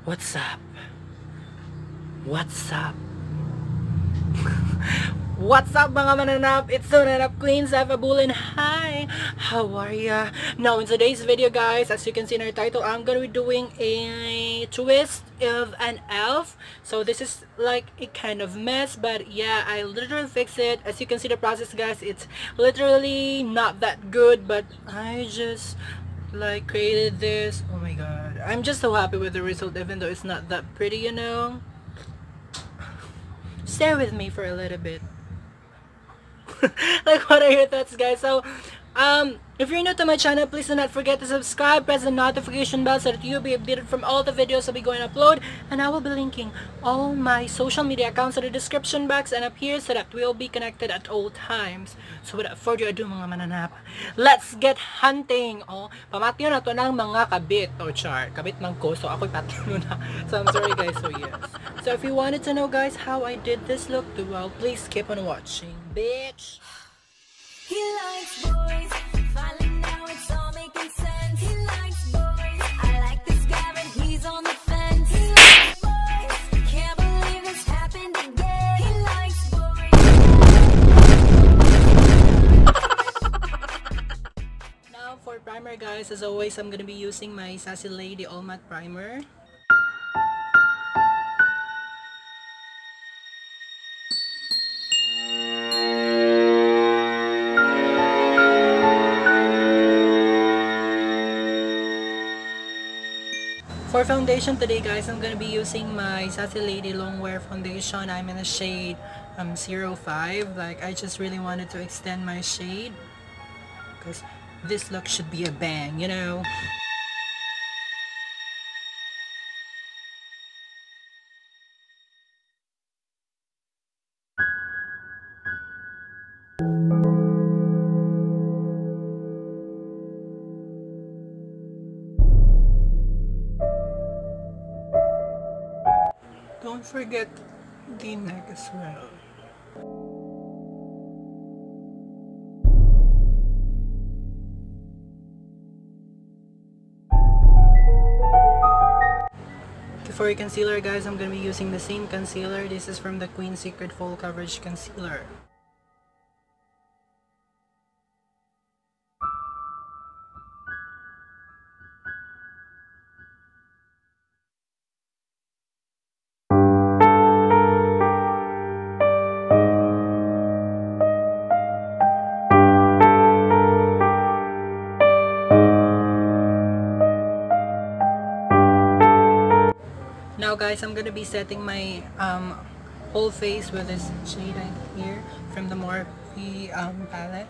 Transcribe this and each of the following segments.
What's up? What's up? What's up mga mananap? It's the Mananap Queen, Sababulin. Hi! How are ya? Now in today's video guys, as you can see in our title, I'm gonna be doing a twist of an elf. So this is like a kind of mess, but yeah, I literally fixed it. As you can see the process guys, it's literally not that good, but I just like created this. Oh my god, I'm just so happy with the result even though it's not that pretty, you know. Stay with me for a little bit. Like, what are your thoughts guys? So if you're new to my channel, please do not forget to subscribe, press the notification bell so that you'll be updated from all the videos I'll be going to upload, and I will be linking all my social media accounts in the description box and up here so that we'll be connected at all times. So without further ado mga mananap, let's get hunting. Oh, pamatyo na to ng mga kabit. Oh char, kabit man ko, so ako'y patlo na. So I'm sorry guys, so yes. So if you wanted to know guys how I did this look, well please keep on watching, bitch. He likes boys, finally now it's all making sense. He likes boys, I like this guy but he's on the fence. He likes boys, can't believe this happened again. He likes boys. Now for primer guys, as always I'm gonna be using my Sassy Lady All Matte Primer. For foundation today guys, I'm gonna be using my Sassy Lady Longwear foundation. I'm in the shade 05. Like, I just really wanted to extend my shade because this look should be a bang, you know. Don't forget the neck as well. For your concealer guys, I'm going to be using the same concealer. This is from the Queen Secret Full Coverage Concealer. Now guys, I'm gonna be setting my whole face with this shade right here from the Morphe palette.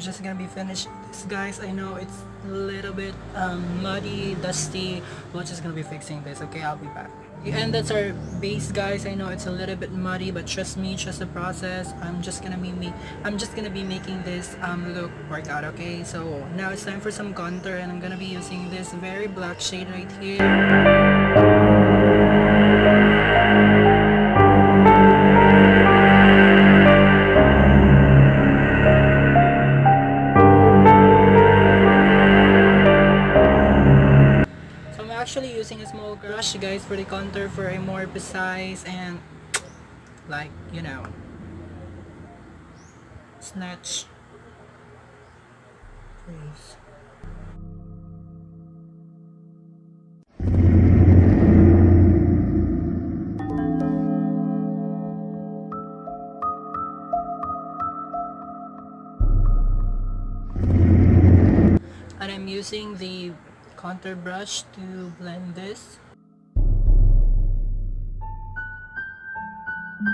Just gonna be finishing this guys. I know it's a little bit muddy, dusty. We're just gonna be fixing this. Okay, I'll be back. And that's our base guys. I know it's a little bit muddy, but trust me, trust the process. I'm just gonna be making this look work out. Okay, so now it's time for some contour, and I'm gonna be using this very black shade right here. Actually using a small brush guys for the contour for a more precise and like, you know, snatch crease. And I'm using the contour brush to blend this. So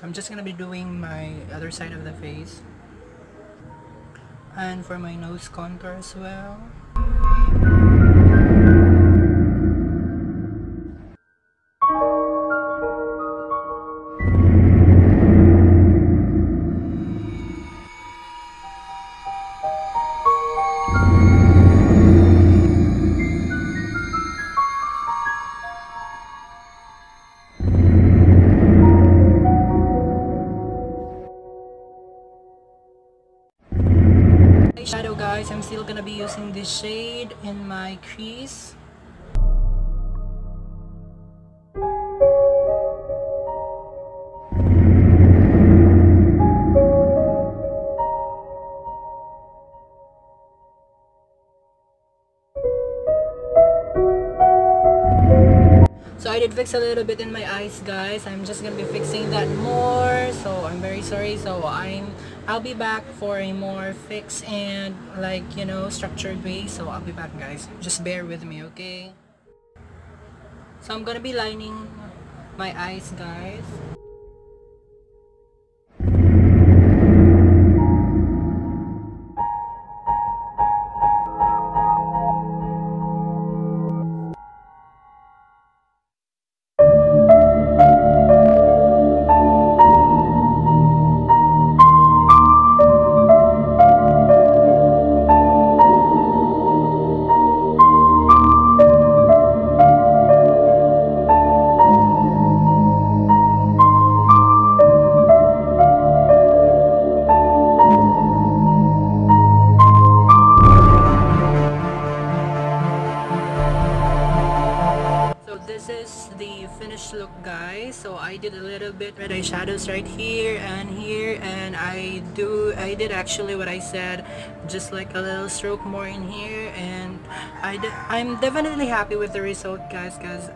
I'm just gonna be doing my other side of the face. And for my nose contour as well. Eyeshadow guys, I'm still gonna be using this shade in my crease. So I did fix a little bit in my eyes guys. I'm just gonna be fixing that more. So I'm very sorry. So I'll be back for a more fix and like structured way. So I'll be back guys. Just bear with me, okay? So I'm gonna be lining my eyes guys. This is the finished look guys. So I did a little bit red eyeshadows right here, and I did actually what I said, just like a little stroke more in here, and I'm definitely happy with the result guys, because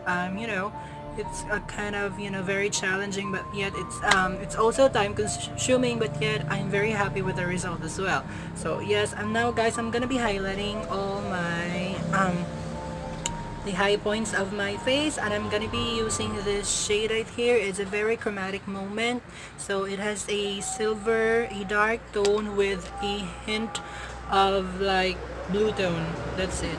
it's a kind of very challenging, but yet it's also time consuming, but yet I'm very happy with the result as well. So yes, now guys, I'm gonna be highlighting all my the high points of my face, and I'm gonna be using this shade right here. It's a very chromatic moment, so it has a silver, a dark tone with a hint of like blue tone. That's it.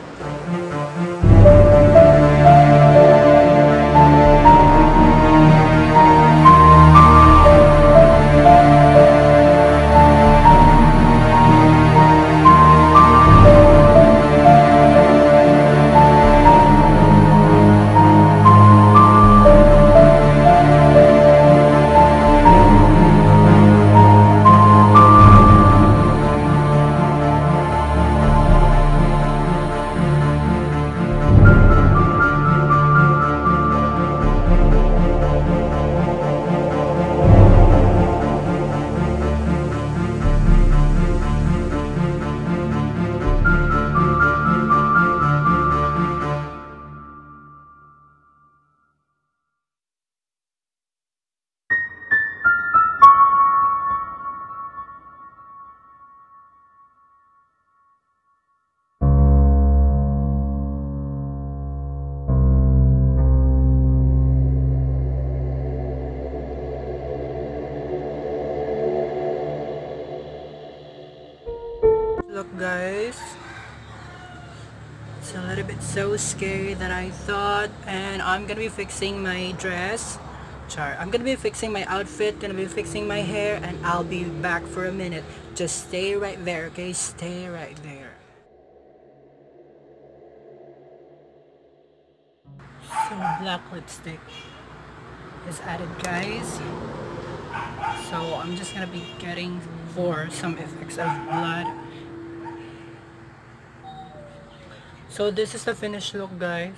Look guys, it's a little bit so scary that I thought, and I'm gonna be fixing my dress. I'm gonna be fixing my outfit, gonna be fixing my hair, and I'll be back for a minute. Just stay right there, okay? Stay right there. So black lipstick is added guys. So I'm just gonna be getting for some effects of blood. So this is the finished look guys.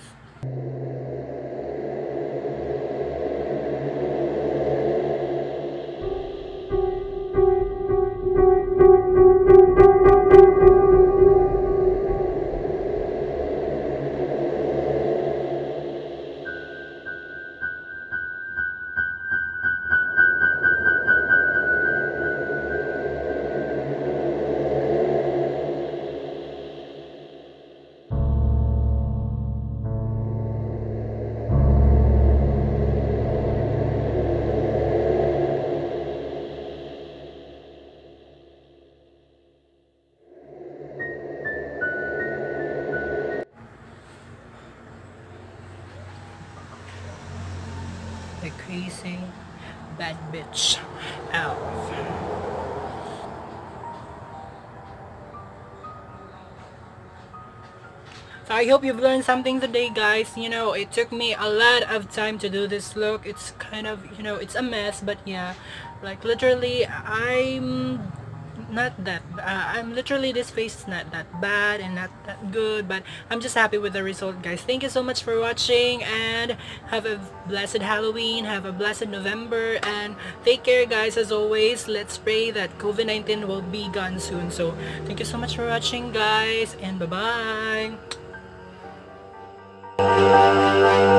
the crazy bad bitch elf. So I hope you've learned something today, guys. You know, it took me a lot of time to do this look. It's kind of, you know, it's a mess, but yeah, like literally I'm literally, this face is not that bad and not that good, but I'm just happy with the result, guys. Thank you so much for watching, and have a blessed Halloween, have a blessed November, and take care, guys. As always, let's pray that COVID-19 will be gone soon. So thank you so much for watching, guys, and bye bye.